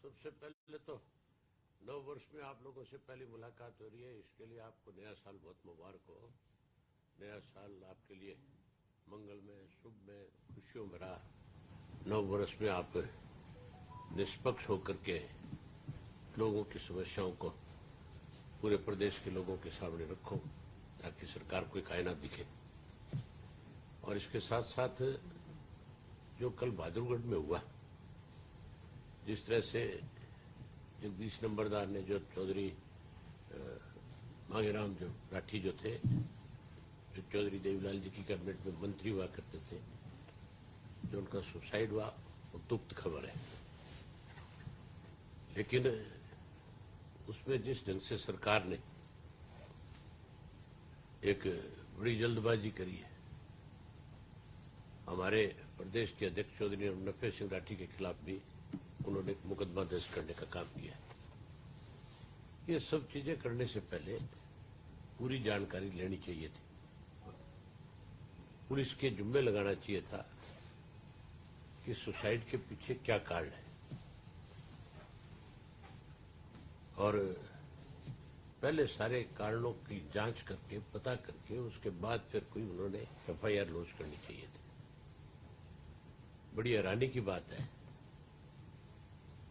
सबसे पहले तो नव वर्ष में आप लोगों से पहली मुलाकात हो रही है, इसके लिए आपको नया साल बहुत मुबारक हो। नया साल आपके लिए मंगलमय, शुभमय, खुशियों भरा नव वर्ष में आप निष्पक्ष होकर के लोगों की समस्याओं को पूरे प्रदेश के लोगों के सामने रखो ताकि सरकार को एक आईना दिखे। और इसके साथ साथ जो कल बहादुरगढ़ में हुआ, जिस तरह से जगदीश नंबरदार ने, जो चौधरी मांगेराम जो राठी जो थे, जो चौधरी देवीलाल जी की कैबिनेट में मंत्री हुआ करते थे, जो उनका सुसाइड हुआ, वो दुख खबर है। लेकिन उसमें जिस ढंग से सरकार ने एक बड़ी जल्दबाजी करी है, हमारे प्रदेश के अध्यक्ष चौधरी नफे सिंह राठी के खिलाफ भी उन्होंने मुकदमा दर्ज करने का काम किया है। ये सब चीजें करने से पहले पूरी जानकारी लेनी चाहिए थी। पुलिस के जुम्मे लगाना चाहिए था कि सुसाइड के पीछे क्या कारण है, और पहले सारे कारणों की जांच करके पता करके उसके बाद फिर कोई उन्होंने एफआईआर लॉन्च करनी चाहिए थी। बड़ी हैरानी की बात है,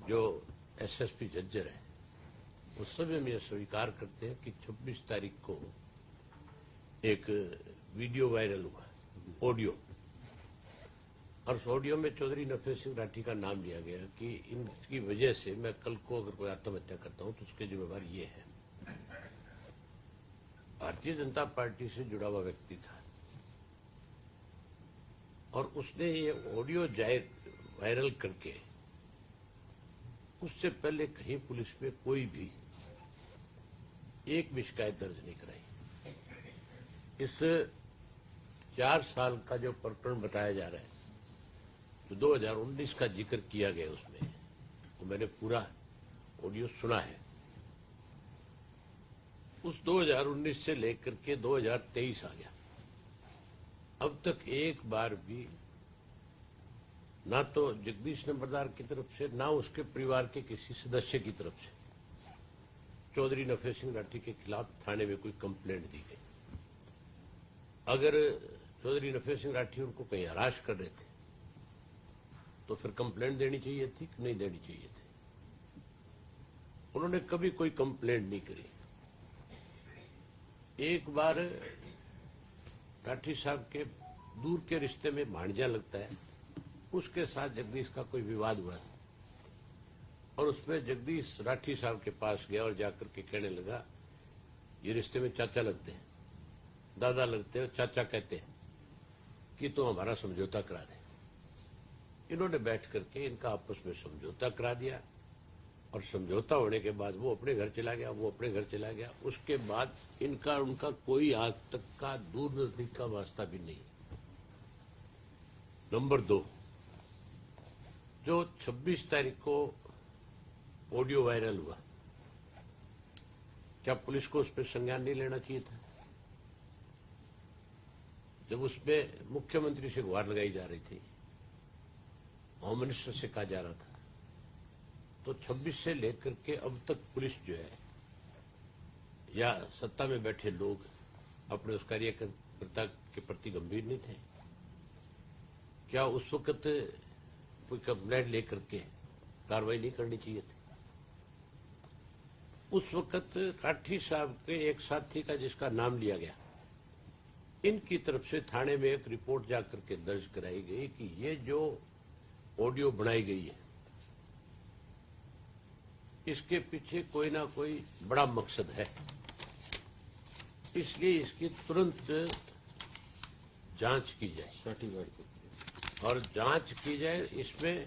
जो एसएसपी झज्जर है वो सब हम ये स्वीकार करते हैं कि 26 तारीख को एक वीडियो वायरल हुआ, ऑडियो, और उस ऑडियो में चौधरी नफे सिंह राठी का नाम लिया गया कि इनकी वजह से मैं कल को अगर कोई आत्महत्या करता हूं तो उसके जिम्मेवार ये है। भारतीय जनता पार्टी से जुड़ा हुआ व्यक्ति था और उसने ये ऑडियो वायरल करके उससे पहले कहीं पुलिस में कोई भी एक भी शिकायत दर्ज नहीं कराई। इस 4 साल का जो प्रकरण बताया जा रहा है, जो 2019 का जिक्र किया गया उसमें, वो मैंने पूरा ऑडियो सुना है। उस 2019 से लेकर के 2023 आ गया, अब तक एक बार भी ना तो जगदीश नंबरदार की तरफ से, ना उसके परिवार के किसी सदस्य की तरफ से चौधरी नफे सिंह राठी के खिलाफ थाने में कोई कंप्लेंट दी गई। अगर चौधरी नफे सिंह राठी उनको कहीं हराश कर रहे थे तो फिर कंप्लेंट देनी चाहिए थी कि नहीं देनी चाहिए थी। उन्होंने कभी कोई कंप्लेंट नहीं करी। एक बार राठी साहब के दूर के रिश्ते में भांजा लगता है, उसके साथ जगदीश का कोई विवाद हुआ था और उसमें जगदीश राठी साहब के पास गया और जाकर के कहने लगा, ये रिश्ते में चाचा लगते हैं, दादा लगते हैं, चाचा कहते हैं कि तो हमारा समझौता करा दे। इन्होंने बैठ करके इनका आपस में समझौता करा दिया और समझौता होने के बाद वो अपने घर चला गया, वो अपने घर चला गया। उसके बाद इनका उनका कोई आज तक का दूर नजदीक का वास्ता भी नहीं। नंबर 2, जो 26 तारीख को ऑडियो वायरल हुआ, क्या पुलिस को उस पर संज्ञान नहीं लेना चाहिए था? जब उसमें मुख्यमंत्री से गुहार लगाई जा रही थी, होम मिनिस्टर से कहा जा रहा था, तो 26 से लेकर के अब तक पुलिस जो है या सत्ता में बैठे लोग अपने उस कार्यकर्ता के प्रति गंभीर नहीं थे? क्या उस वक्त कोई कंप्लेंट लेकर के कार्रवाई नहीं करनी चाहिए थी? उस वक्त राठी साहब के एक साथी का जिसका नाम लिया गया, इनकी तरफ से थाने में एक रिपोर्ट जाकर के दर्ज कराई गई कि ये जो ऑडियो बनाई गई है, इसके पीछे कोई ना कोई बड़ा मकसद है, इसलिए इसकी तुरंत जांच की जाए और जांच की जाए। इसमें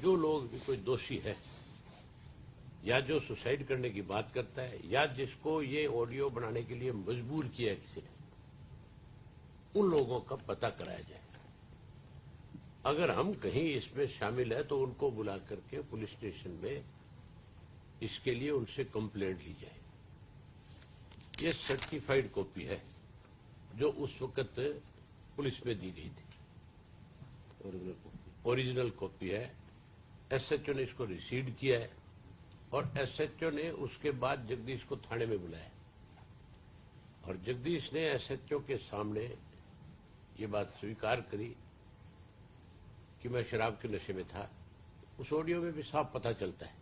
जो लोग भी कोई दोषी है या जो सुसाइड करने की बात करता है या जिसको ये ऑडियो बनाने के लिए मजबूर किया किसी ने, उन लोगों का पता कराया जाए। अगर हम कहीं इसमें शामिल है तो उनको बुला करके पुलिस स्टेशन में इसके लिए उनसे कंप्लेंट ली जाए। ये सर्टिफाइड कॉपी है जो उस वक्त पुलिस में दी गई थी, ओरिजिनल कॉपी है। एसएचओ ने इसको रिसीड किया है और एसएचओ ने उसके बाद जगदीश को थाने में बुलाया और जगदीश ने एसएचओ के सामने ये बात स्वीकार करी कि मैं शराब के नशे में था। उस ऑडियो में भी साफ पता चलता है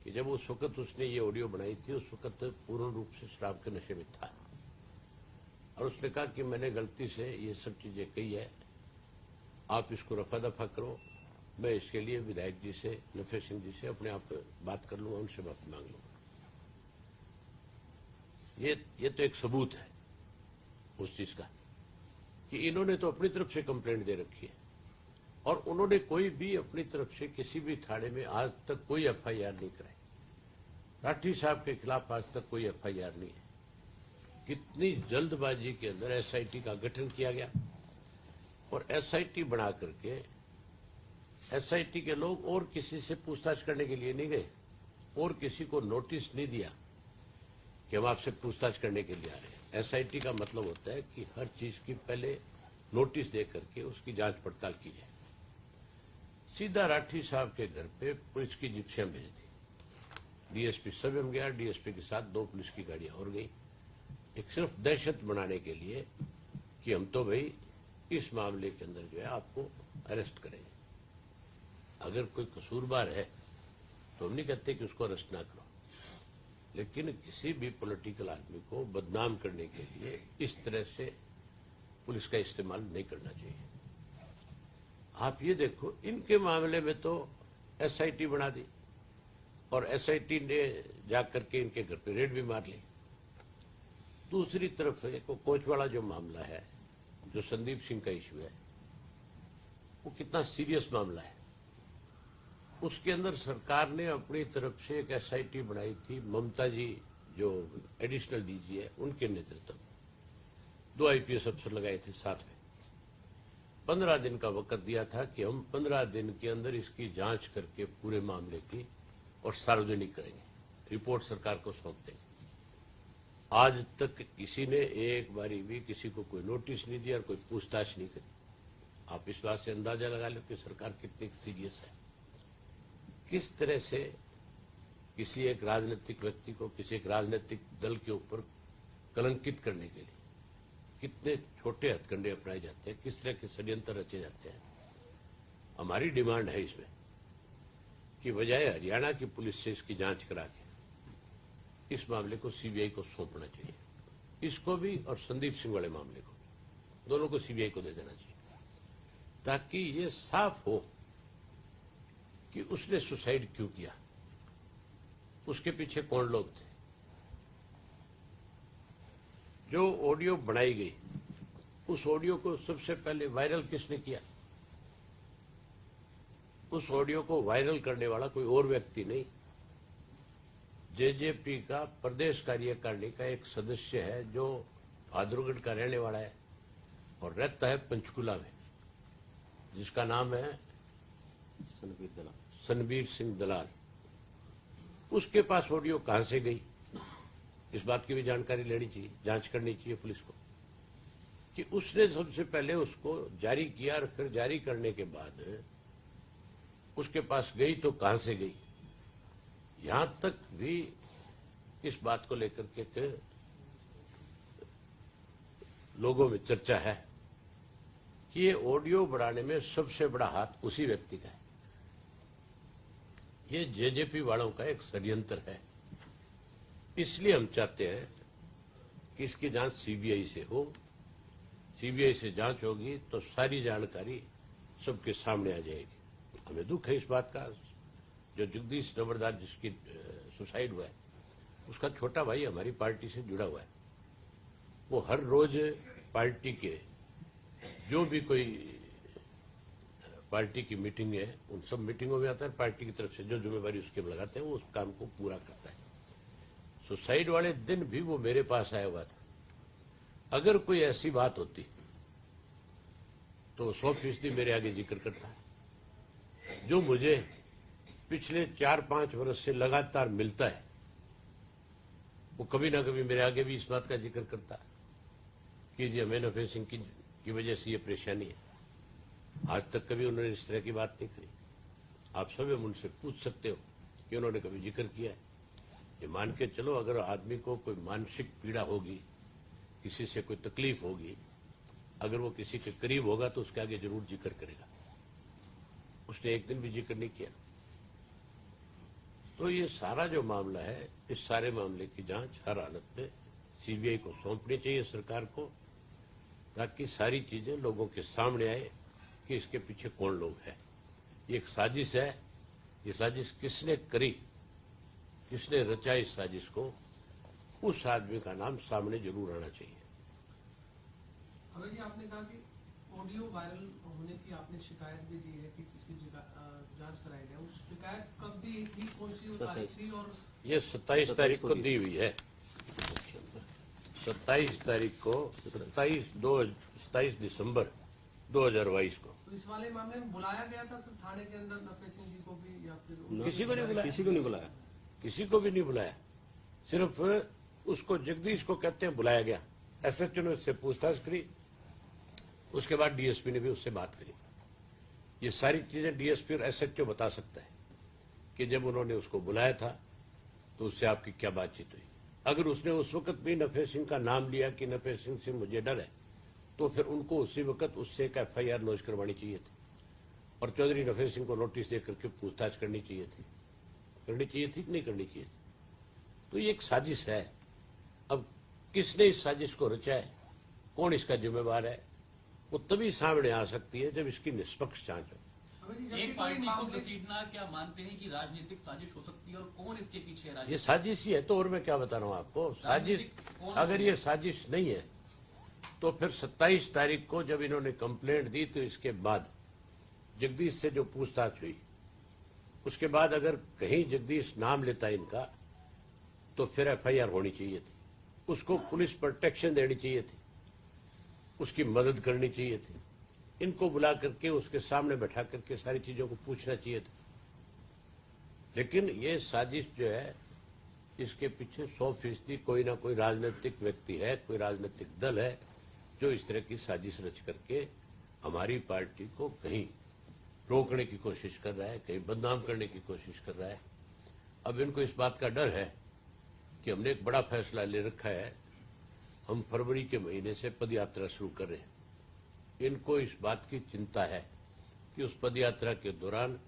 कि जब उस वक्त उसने ये ऑडियो बनाई थी उस वक्त पूर्ण रूप से शराब के नशे में था और उसने कहा कि मैंने गलती से ये सब चीजें कही है, आप इसको रफा दफा करो, मैं इसके लिए विधायक जी से, नफे सिंह जी से अपने आप बात कर लूंगा, उनसे माफी मांग लूंगा। ये तो एक सबूत है उस चीज का कि इन्होंने तो अपनी तरफ से कंप्लेंट दे रखी है और उन्होंने कोई भी अपनी तरफ से किसी भी थाने में आज तक कोई एफआईआर नहीं कराई। राठी साहब के खिलाफ आज तक कोई एफआईआर नहीं है। कितनी जल्दबाजी के अंदर एसआईटी का गठन किया गया और एसआईटी बना करके एसआईटी के लोग और किसी से पूछताछ करने के लिए नहीं गए और किसी को नोटिस नहीं दिया कि हम आपसे पूछताछ करने के लिए आ रहे हैं। एसआईटी का मतलब होता है कि हर चीज की पहले नोटिस दे करके उसकी जांच पड़ताल की जाए। सीधा राठी साहब के घर पे पुलिस की जिप्सियां भेज दी, डीएसपी स्वयं गया, डीएसपी के साथ 2 पुलिस की गाड़ियां और गई, एक सिर्फ दहशत बनाने के लिए कि हम तो भाई इस मामले के अंदर जो है आपको अरेस्ट करेंगे। अगर कोई कसूरवार है तो हम नहीं कहते कि उसको अरेस्ट ना करो, लेकिन किसी भी पॉलिटिकल आदमी को बदनाम करने के लिए इस तरह से पुलिस का इस्तेमाल नहीं करना चाहिए। आप ये देखो, इनके मामले में तो एसआईटी बना दी और एसआईटी ने जाकर के इनके घर पे रेड भी मार ली। दूसरी तरफ एक कोचवाड़ा जो मामला है, जो संदीप सिंह का इश्यू है, वो कितना सीरियस मामला है। उसके अंदर सरकार ने अपनी तरफ से एक एसआईटी बनाई थी, ममता जी जो एडिशनल डीजी है उनके नेतृत्व में 2 आईपीएस अफसर लगाए थे साथ में। 15 दिन का वक्त दिया था कि हम 15 दिन के अंदर इसकी जांच करके पूरे मामले की और सार्वजनिक करेंगे, रिपोर्ट सरकार को सौंप देंगे। आज तक किसी ने एक बारी भी किसी को कोई नोटिस नहीं दिया और कोई पूछताछ नहीं करी। आप इस बात से अंदाजा लगा लो कि सरकार कितनी सीरियस है। किस तरह से किसी एक राजनीतिक व्यक्ति को, किसी एक राजनीतिक दल के ऊपर कलंकित करने के लिए कितने छोटे हथकंडे अपनाए जाते हैं, किस तरह के षड्यंत्र रचे जाते हैं। हमारी डिमांड है इसमें कि बजाय हरियाणा की पुलिस से इसकी जांच करा के इस मामले को सीबीआई को सौंपना चाहिए, इसको भी और संदीप सिंह वाले मामले को, दोनों को सीबीआई को दे देना चाहिए, ताकि ये साफ हो कि उसने सुसाइड क्यों किया, उसके पीछे कौन लोग थे। जो ऑडियो बनाई गई उस ऑडियो को सबसे पहले वायरल किसने किया? उस ऑडियो को वायरल करने वाला कोई और व्यक्ति नहीं, जेजेपी का प्रदेश कार्यकारिणी का एक सदस्य है जो भादुरगढ़ का रहने वाला है और रहता है पंचकुला में, जिसका नाम है सनबीर सिंह दलाल। उसके पास ऑडियो कहां से गई, इस बात की भी जानकारी लेनी चाहिए, जांच करनी चाहिए पुलिस को कि उसने सबसे पहले उसको जारी किया और फिर जारी करने के बाद उसके पास गई तो कहां से गई। यहां तक भी इस बात को लेकर के लोगों में चर्चा है कि ये ऑडियो बढ़ाने में सबसे बड़ा हाथ उसी व्यक्ति का है। ये जेजेपी वालों का एक षड्यंत्र है। इसलिए हम चाहते हैं कि इसकी जांच सीबीआई से हो। सीबीआई से जांच होगी तो सारी जानकारी सबके सामने आ जाएगी। हमें दुख है इस बात का, जो जगदीश नंबरदार जिसकी सुसाइड हुआ है, उसका छोटा भाई हमारी पार्टी से जुड़ा हुआ है। वो हर रोज पार्टी के जो भी कोई पार्टी की मीटिंग है उन सब मीटिंगों में आता है, पार्टी की तरफ से जो जिम्मेवारी उसके लगाते हैं वो उस काम को पूरा करता है। सुसाइड वाले दिन भी वो मेरे पास आया हुआ था। अगर कोई ऐसी बात होती तो 100% मेरे आगे जिक्र करता है। जो मुझे पिछले 4-5 वर्ष से लगातार मिलता है वो कभी ना कभी मेरे आगे भी इस बात का जिक्र करता है कि जी हमें नफे सिंह की वजह से ये परेशानी है। आज तक कभी उन्होंने इस तरह की बात नहीं करी। आप सभी उनसे पूछ सकते हो कि उन्होंने कभी जिक्र किया है। ये मान के चलो, अगर आदमी को कोई मानसिक पीड़ा होगी, किसी से कोई तकलीफ होगी, अगर वो किसी के करीब होगा तो उसके आगे जरूर जिक्र करेगा। उसने एक दिन भी जिक्र नहीं किया। तो ये सारा जो मामला है, इस सारे मामले की जांच हर हालत में सीबीआई को सौंपनी चाहिए सरकार को, ताकि सारी चीजें लोगों के सामने आए कि इसके पीछे कौन लोग हैं। ये एक साजिश है। ये साजिश किसने करी, किसने रचा इस साजिश को, उस आदमी का नाम सामने जरूर आना चाहिए। अभय जी, आपने कहा कि ऑडियो वायरल होने की आपने शिकायत भी दी है कि इसकी जांच कराई जाए। उस शिकायत कब दी थी, कौन सी तारीख थी? और ये 27 तारीख को दी हुई है। 27 तारीख को, 27 दिसंबर 2022 को। तो इस वाले मामले में बुलाया गया था सिर्फ थाने के अंदर नफे सिंह जी को भी, या फिर किसी को नहीं बुलाया? किसी को नहीं बुलाया। किसी को भी नहीं बुलाया। सिर्फ उसको, जगदीश को कहते हैं, बुलाया गया। एसएचओ ने उससे पूछताछ करी, उसके बाद डीएसपी ने भी उससे बात करी। ये सारी चीजें डीएसपी और एसएचओ बता सकता है कि जब उन्होंने उसको बुलाया था तो उससे आपकी क्या बातचीत हुई। अगर उसने उस वक्त भी नफे सिंह का नाम लिया कि नफे सिंह से मुझे डर है, तो फिर उनको उसी वक्त उससे एक एफआईआर लॉन्च करवानी चाहिए थी और चौधरी नफे सिंह को नोटिस देकर के पूछताछ करनी चाहिए थी। करनी चाहिए थी कि नहीं करनी चाहिए थी? तो ये एक साजिश है। अब किसने इस साजिश को रचा है, कौन इसका जिम्मेवार है, वो तभी सामने आ सकती है जब इसकी निष्पक्ष जांच हो। एक पार्टी को घसीटना क्या मानते हैं कि राजनीतिक साजिश हो सकती है, और कौन इसके पीछे है? ये साजिश ही है। तो और मैं क्या बता रहा हूँ आपको, साजिश। अगर ये साजिश नहीं है तो फिर 27 तारीख को जब इन्होंने कंप्लेंट दी, तो इसके बाद जगदीश से जो पूछताछ हुई, उसके बाद अगर कहीं जगदीश नाम लेता इनका, तो फिर एफआईआर होनी चाहिए थी। उसको पुलिस प्रोटेक्शन देनी चाहिए थी, उसकी मदद करनी चाहिए थी, इनको बुला करके उसके सामने बैठा करके सारी चीजों को पूछना चाहिए था। लेकिन ये साजिश जो है, इसके पीछे 100% कोई ना कोई राजनीतिक व्यक्ति है, कोई राजनीतिक दल है जो इस तरह की साजिश रच करके हमारी पार्टी को कहीं रोकने की कोशिश कर रहा है, कहीं बदनाम करने की कोशिश कर रहा है। अब इनको इस बात का डर है कि हमने एक बड़ा फैसला ले रखा है, हम फरवरी के महीने से पदयात्रा शुरू कर रहे हैं। इनको इस बात की चिंता है कि उस पदयात्रा के दौरान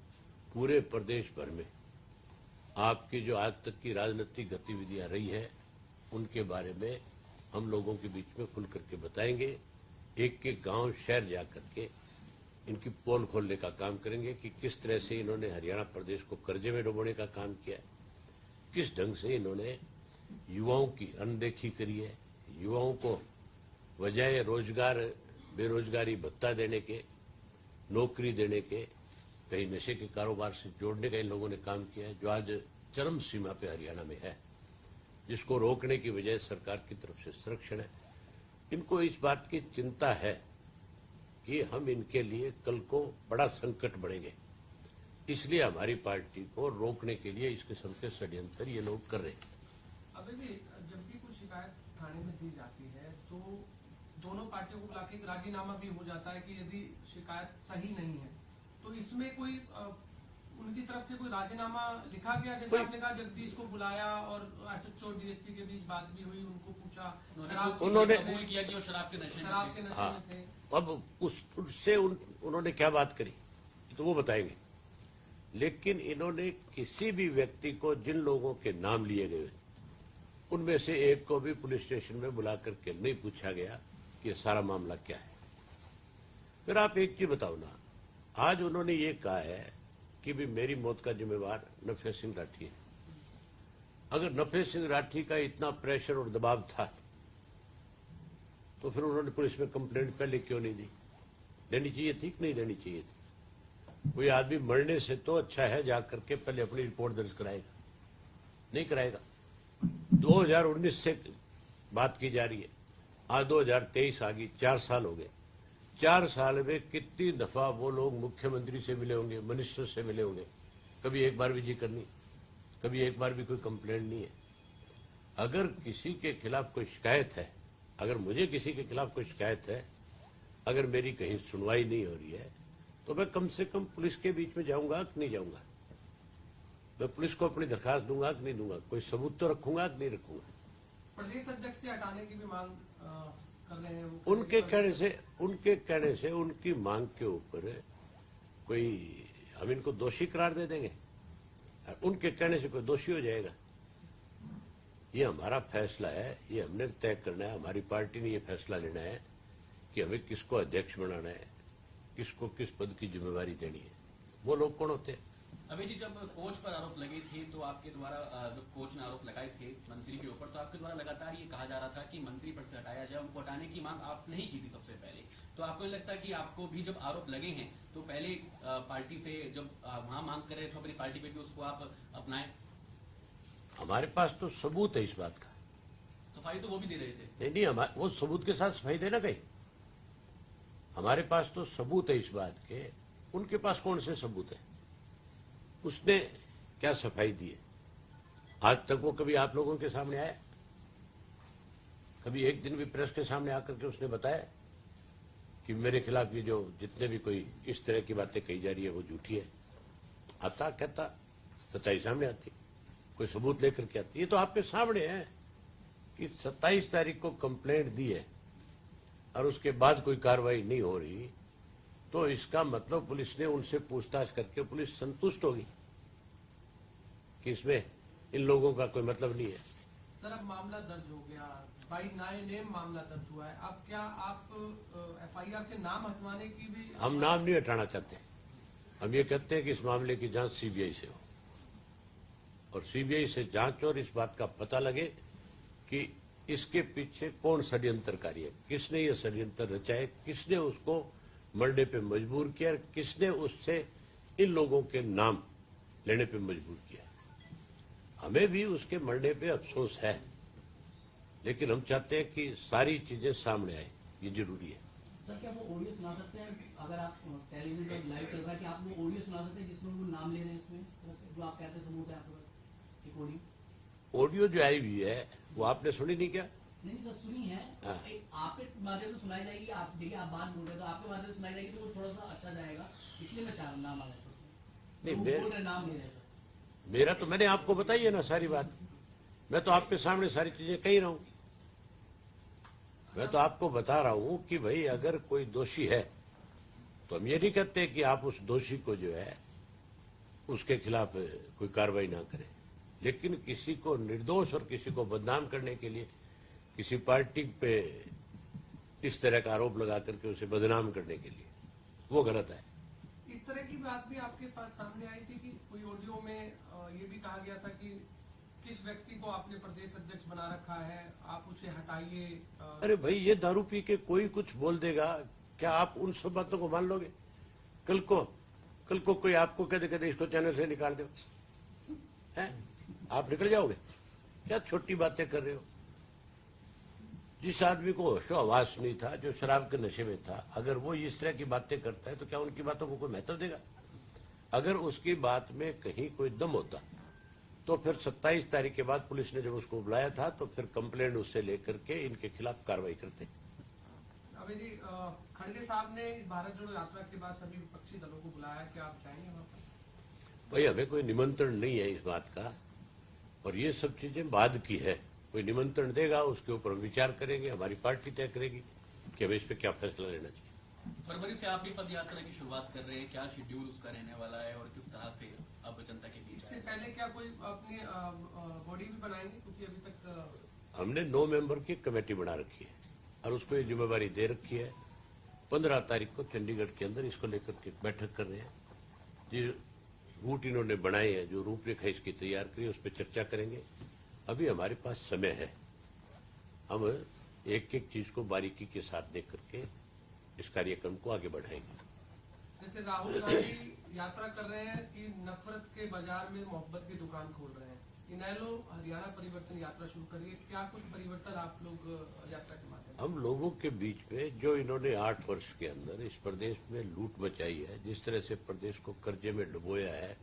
पूरे प्रदेश भर में आपकी जो आज तक की राजनीतिक गतिविधियां रही है, उनके बारे में हम लोगों के बीच में खुल करके बताएंगे। एक एक गांव शहर जा करके इनकी पोल खोलने का काम करेंगे कि किस तरह से इन्होंने हरियाणा प्रदेश को कर्जे में डुबोने का काम किया है, किस ढंग से इन्होंने युवाओं की अनदेखी करी है, युवाओं को बजाय रोजगार, बेरोजगारी भत्ता देने के, नौकरी देने के, कहीं नशे के कारोबार से जोड़ने का इन लोगों ने काम किया है, जो आज चरम सीमा पे हरियाणा में है, जिसको रोकने की बजाय सरकार की तरफ से संरक्षण है। इनको इस बात की चिंता है कि हम इनके लिए कल को बड़ा संकट बढ़ेंगे, इसलिए हमारी पार्टी को रोकने के लिए इस किस्म के षड्यंत्र ये लोग कर रहे हैं। अभी भी जब भी कोई शिकायत थाने में दी जाती है तो दोनों पार्टियों को बुलाके एक राजीनामा भी हो जाता है कि यदि शिकायत सही नहीं है, तो इसमें कोई उनकी तरफ से कोई राजीनामा लिखा गया? जैसे आपने कहा जगदीश को बुलाया और एसएचओ डीएसपी के बीच बात भी हुई, उनको पूछा, उन्होंने कबूल किया कि वो शराब के नशे में थे। अब उससे उन्होंने क्या बात करी तो वो बताएंगे। लेकिन इन्होंने किसी भी व्यक्ति को, जिन लोगों के नाम लिए गए उनमें से एक को भी पुलिस स्टेशन में बुला करके नहीं पूछा गया कि ये सारा मामला क्या है। फिर आप एक चीज बताओ ना, आज उन्होंने ये कहा है कि भी मेरी मौत का जिम्मेवार नफे सिंह राठी है। अगर नफे सिंह राठी का इतना प्रेशर और दबाव था तो फिर उन्होंने पुलिस में कंप्लेंट पहले क्यों नहीं दी? देनी चाहिए थी कि नहीं देनी चाहिए थी? कोई आदमी मरने से तो अच्छा है जाकर के पहले अपनी रिपोर्ट दर्ज कराएगा, नहीं कराएगा। 2019 से बात की जा रही है, आज 2023 आ गई, 4 साल हो गए। 4 साल में कितनी दफा वो लोग मुख्यमंत्री से मिले होंगे, मिनिस्टर से मिले होंगे, कभी एक बार भी जिक्र नहीं, कभी एक बार भी कोई कंप्लेंट नहीं है। अगर किसी के खिलाफ कोई शिकायत है, अगर मुझे किसी के खिलाफ कोई शिकायत है, अगर मेरी कहीं सुनवाई नहीं हो रही है, तो तो मैं कम से कम पुलिस के बीच में जाऊंगा कि नहीं जाऊंगा? मैं पुलिस को अपनी दरखास्त दूंगा कि नहीं दूंगा? कोई सबूत तो रखूंगा कि नहीं रखूंगा? प्रदेश अध्यक्ष से हटाने की भी मांग कर रहे हैं वो। उनके कहने से उनकी मांग के ऊपर कोई हम इनको दोषी करार दे देंगे? उनके कहने से कोई दोषी हो जाएगा? ये हमारा फैसला है, ये हमने तय करना है। हमारी पार्टी ने ये फैसला लेना है कि हमें किसको अध्यक्ष बनाना है, किसको किस पद की जिम्मेवारी देनी है। वो लोग कौन होते हैं? अभी जी जब कोच पर आरोप लगे थे तो आपके द्वारा जब कोच ने आरोप लगाए थे मंत्री के ऊपर, तो आपके द्वारा लगातार ये कहा जा रहा था कि मंत्री पद से हटाया जाए, उनको हटाने की मांग आप नहीं की थी सबसे पहले। तो आपको नहीं लगता कि आपको भी जब आरोप लगे हैं तो पहले पार्टी से जब वहां मांग कर रहे थे अपनी पार्टी पे भी उसको आप अपनाएं? हमारे पास तो सबूत है इस बात का। सफाई तो वो भी दे रहे थे। नहीं, वो सबूत के साथ सफाई देना कहीं। हमारे पास तो सबूत है इस बात के। उनके पास कौन से सबूत है? उसने क्या सफाई दी है? आज तक वो कभी आप लोगों के सामने आया? कभी एक दिन भी प्रेस के सामने आकर के उसने बताया कि मेरे खिलाफ ये जो जितने भी कोई इस तरह की बातें कही जा रही है वो झूठी है? आता कहता, सच्चाई सामने आती, कोई सबूत लेकर के आती। ये तो आपके सामने है कि 27 तारीख को कंप्लेंट दी है और उसके बाद कोई कार्रवाई नहीं हो रही, तो इसका मतलब पुलिस ने उनसे पूछताछ करके पुलिस संतुष्ट होगी कि इसमें इन लोगों का कोई मतलब नहीं है। सर अब मामला दर्ज हो गया, बाई नेम मामला दर्ज हुआ है, अब क्या आप एफआईआर से नाम हटवाने की भी? हम नाम नहीं हटाना चाहते। हम ये कहते हैं कि इस मामले की जांच सीबीआई से हो और सीबीआई से जांच और इस बात का पता लगे कि इसके पीछे कौन षड्यंत्रकारी है, किसने ये षड्यंत्र रचा है, किसने उसको मरने पे मजबूर किया, किसने उससे इन लोगों के नाम लेने पे मजबूर किया। हमें भी उसके मरने पे अफसोस है, लेकिन हम चाहते हैं कि सारी चीजें सामने आए, ये जरूरी है। सर क्या वो ऑडियो सुना सकते हैं अगर आप टेलीविजन पर लाइव चल रहा है कि आप वो ऑडियो सुना सकते हैं जिसमें वो नाम ले रहे हैं इसमें, जो आप कहते हैं सबूत है आपके पास एक ऑडियो जो आई हुई है वो आपने सुनी नहीं क्या? नहीं सर सुनी है। हाँ। आपके माध्यम से सुनाई जाएगी। आप देखिए आप बात बोल रहे हो तो आपके माध्यम से सुनाई जाएगी तो वो थोड़ा सा अच्छा जाएगा, इसलिए मैं चाह रहा हूँ नाम आ जाए। नहीं, बोल रहे नाम ले रहे थे। मेरा तो मैंने आपको बताई है ना सारी बात। मैं तो आपके सामने सारी चीजें कह ही रहा हूं। मैं तो आपको बता रहा हूं कि भाई अगर कोई दोषी है तो हम ये नहीं कहते कि आप उस दोषी को जो है उसके खिलाफ कोई कार्रवाई ना करें, लेकिन किसी को निर्दोष और किसी को बदनाम करने के लिए किसी पार्टी पे इस तरह का आरोप लगा करके उसे बदनाम करने के लिए वो गलत है। इस तरह की बात भी आपके पास सामने आई थी कि कोई ऑडियो में ये भी कहा गया था कि किस व्यक्ति को आपने प्रदेश अध्यक्ष बना रखा है, आप उसे हटाइए। अरे भाई ये दारू पी के कोई कुछ बोल देगा, क्या आप उन सब बातों को मान लोगे? कल को कोई आपको कहते इसको चैनल से निकाल दो, हैं? आप निकल जाओगे? क्या छोटी बातें कर रहे हो? जिस आदमी को होशो आवास नहीं था, जो शराब के नशे में था, अगर वो इस तरह की बातें करता है तो क्या उनकी बातों को कोई महत्व देगा? अगर उसकी बात में कहीं कोई दम होता तो फिर 27 तारीख के बाद पुलिस ने जब उसको बुलाया था तो फिर कंप्लेंट उससे लेकर के इनके खिलाफ कार्रवाई करते। अभी जी खड़गे साहब ने भारत जोड़ो यात्रा के बाद सभी विपक्षी दलों को बुलाया, क्या आप जाएंगे वहां पर? भाई हमें कोई निमंत्रण नहीं है इस बात का, और ये सब चीजें बाद की है। कोई निमंत्रण देगा उसके ऊपर विचार करेंगे, हमारी पार्टी तय करेगी कि हमें इस पर क्या फैसला लेना चाहिए। फरवरी से आप भी पद यात्रा की शुरुआत कर रहे हैं, क्या शेड्यूल उसका रहने वाला है और किस तरह से अब जनता के बीच? इससे पहले क्या कोई अपनी बॉडी भी बनाएंगे, क्योंकि अभी तक हमने 9 मेंबर की कमेटी बना रखी है और उसको ये जिम्मेवारी दे रखी है। 15 तारीख को चंडीगढ़ के अंदर इसको लेकर के बैठक कर रहे हैं। जो रूट इन्होंने बनाए हैं, जो रूपरेखा इसकी तैयार करी, उस पर चर्चा करेंगे। अभी हमारे पास समय है, हम एक एक चीज को बारीकी के साथ देख करके इस कार्यक्रम को आगे बढ़ाएंगे। जैसे राहुल गांधी यात्रा कर रहे हैं कि नफरत के बाजार में मोहब्बत की दुकान खोल रहे हैं, इनेलो हरियाणा परिवर्तन यात्रा शुरू करिए, क्या कुछ परिवर्तन आप लोग यात्रा के माध्यम? हम लोगों के बीच में जो इन्होंने 8 वर्ष के अंदर इस प्रदेश में लूट मचाई है, जिस तरह से प्रदेश को कर्जे में डुबोया है,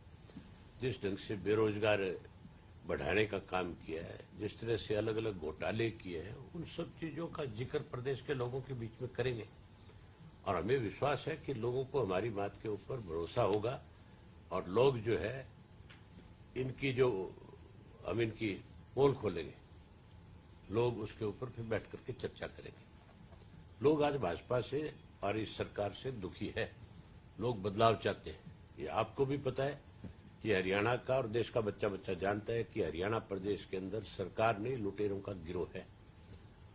जिस ढंग से बेरोजगार बढ़ाने का काम किया है, जिस तरह से अलग अलग घोटाले किए हैं, उन सब चीजों का जिक्र प्रदेश के लोगों के बीच में करेंगे और हमें विश्वास है कि लोगों को हमारी बात के ऊपर भरोसा होगा और लोग जो है इनकी जो हम इनकी पोल खोलेंगे, लोग उसके ऊपर फिर बैठ करके चर्चा करेंगे। लोग आज भाजपा से और इस सरकार से दुखी है, लोग बदलाव चाहते हैं। ये आपको भी पता है, ये हरियाणा का और देश का बच्चा बच्चा जानता है कि हरियाणा प्रदेश के अंदर सरकार नहीं लुटेरों का गिरोह है।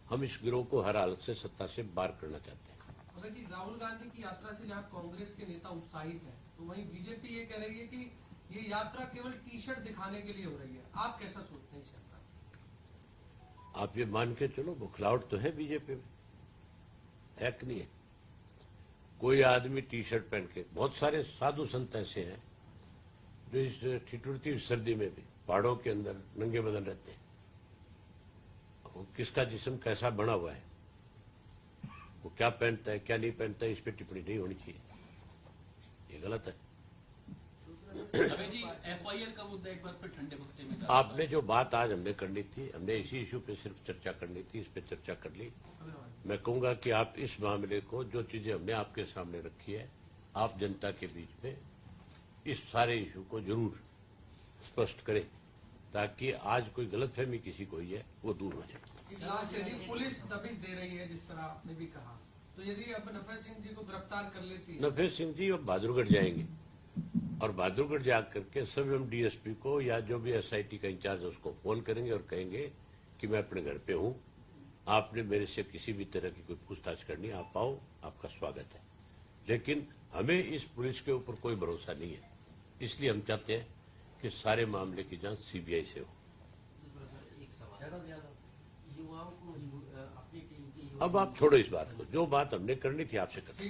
हम इस गिरोह को हर हालत से सत्ता से बाहर करना चाहते हैं। अगर जी राहुल गांधी की यात्रा से जहां कांग्रेस के नेता उत्साहित हैं, तो वहीं बीजेपी ये कह रही है कि ये यात्रा केवल टी शर्ट दिखाने के लिए हो रही है। आप कैसा सोचते हैं इस यात्रा को? आप ये मान के चलो, बुखलावट तो है बीजेपी में, है कि नहीं है? कोई आदमी टी शर्ट पहन के, बहुत सारे साधु संत ऐसे हैं जो इस ठिठुरती सर्दी में भी पहाड़ों के अंदर नंगे बदन रहते हैं। वो किसका जिस्म कैसा बना हुआ है, वो क्या पहनता है क्या नहीं पहनता है, इस पे टिप्पणी नहीं होनी चाहिए, ये गलत है। अबे जी, एफआईआर का मुद्दा एक बार फिर ठंडे बस्ते में आपने जो बात आज हमने करनी थी, हमने इसी इशू पे सिर्फ चर्चा करनी थी, इस पे चर्चा कर ली। मैं कहूंगा कि आप इस मामले को, जो चीजें हमने आपके सामने रखी है, आप जनता के बीच में इस सारे इशू को जरूर स्पष्ट करें, ताकि आज कोई गलतफहमी किसी को ही है वो दूर हो जाए। लास्ट यदि पुलिस दबिश दे रही है, जिस तरह आपने भी कहा, तो यदि अब नफे सिंह जी को गिरफ्तार कर लेती है, नफे सिंह जी अब बहादुरगढ़ जाएंगे और बहादुरगढ़ जा करके सभी हम डीएसपी को या जो भी एसआईटी का इंचार्ज है उसको फोन करेंगे और कहेंगे कि मैं अपने घर पे हूं, आपने मेरे से किसी भी तरह की कोई पूछताछ करनी, आप आओ, आपका स्वागत है। लेकिन हमें इस पुलिस के ऊपर कोई भरोसा नहीं है, इसलिए हम चाहते हैं कि सारे मामले की जांच सीबीआई से हो। अब आप छोड़ो इस बात को, जो बात हमने करनी थी आपसे करनी।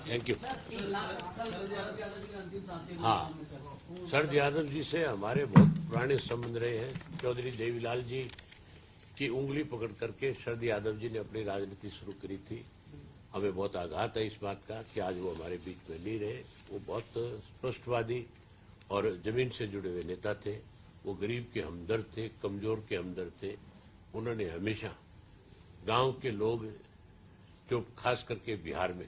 Thank you. हाँ, शरद यादव जी से हमारे बहुत पुराने संबंध रहे हैं। चौधरी देवीलाल जी की उंगली पकड़ करके शरद यादव जी ने अपनी राजनीति शुरू करी थी। हमें बहुत आघात है इस बात का कि आज वो हमारे बीच में नहीं रहे। वो बहुत स्पष्टवादी और जमीन से जुड़े हुए नेता थे। वो गरीब के हमदर्द थे, कमजोर के हमदर्द थे। उन्होंने हमेशा गांव के लोग, जो खास करके बिहार में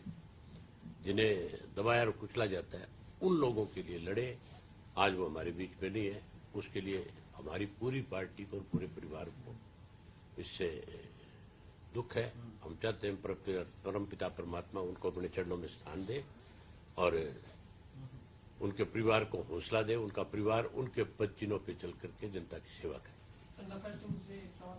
जिन्हें दबाया और कुचला जाता है, उन लोगों के लिए लड़े। आज वो हमारे बीच में नहीं है, उसके लिए हमारी पूरी पार्टी को और पूरे परिवार को इससे दुख है। हम चाहते हैं परमपिता परमात्मा उनको अपने चरणों में स्थान दे और उनके परिवार को हौसला दे, उनका परिवार उनके पद चिन्हों पे चल करके जनता की सेवा करे। नफे सिंह से एक सवाल